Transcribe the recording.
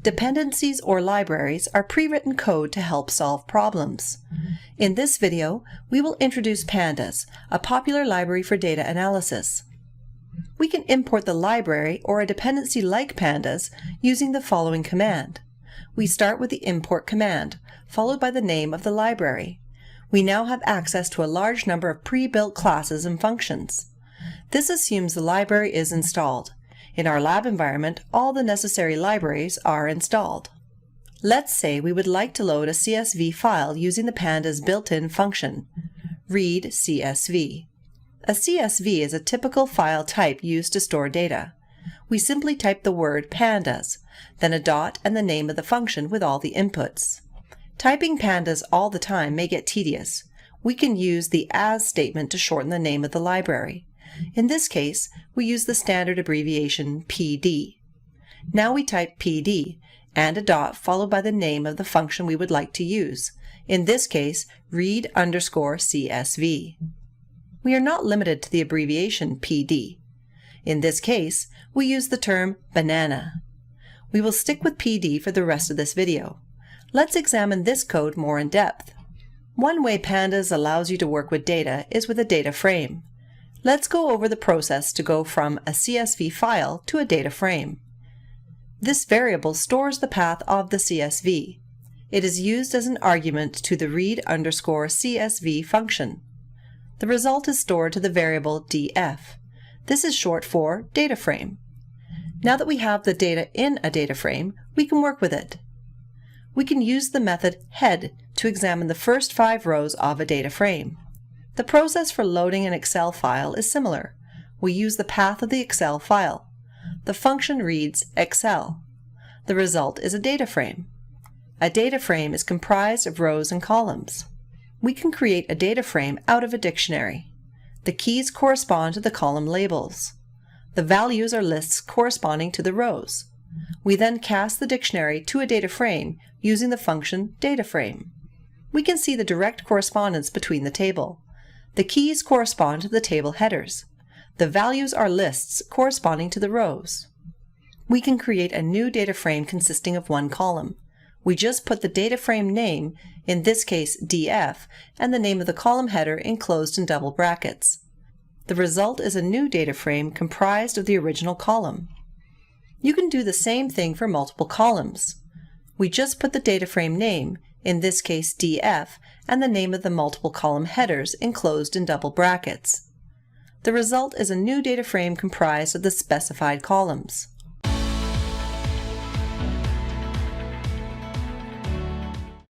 Dependencies or libraries are pre-written code to help solve problems. In this video, we will introduce Pandas, a popular library for data analysis. We can import the library or a dependency like Pandas using the following command. We start with the import command, followed by the name of the library. We now have access to a large number of pre-built classes and functions. This assumes the library is installed. In our lab environment, all the necessary libraries are installed. Let's say we would like to load a CSV file using the Pandas built-in function, read CSV. A CSV is a typical file type used to store data. We simply type the word Pandas, then a dot and the name of the function with all the inputs. Typing Pandas all the time may get tedious. We can use the as statement to shorten the name of the library. In this case, we use the standard abbreviation PD. Now we type PD and a dot followed by the name of the function we would like to use. In this case, read_CSV. We are not limited to the abbreviation PD. In this case, we use the term banana. We will stick with PD for the rest of this video. Let's examine this code more in depth. One way Pandas allows you to work with data is with a data frame. Let's go over the process to go from a CSV file to a data frame. This variable stores the path of the CSV. It is used as an argument to the read_CSV function. The result is stored to the variable df. This is short for data frame. Now that we have the data in a data frame, we can work with it. We can use the method head to examine the first 5 rows of a data frame. The process for loading an Excel file is similar. We use the path of the Excel file. The function reads Excel. The result is a data frame. A data frame is comprised of rows and columns. We can create a data frame out of a dictionary. The keys correspond to the column labels. The values are lists corresponding to the rows. We then cast the dictionary to a data frame using the function DataFrame. We can see the direct correspondence between the table. The keys correspond to the table headers. The values are lists corresponding to the rows. We can create a new data frame consisting of one column. We just put the data frame name, in this case DF, and the name of the column header enclosed in double brackets. The result is a new data frame comprised of the original column. You can do the same thing for multiple columns. We just put the data frame name, in this case DF, and the name of the multiple column headers enclosed in double brackets. The result is a new data frame comprised of the specified columns.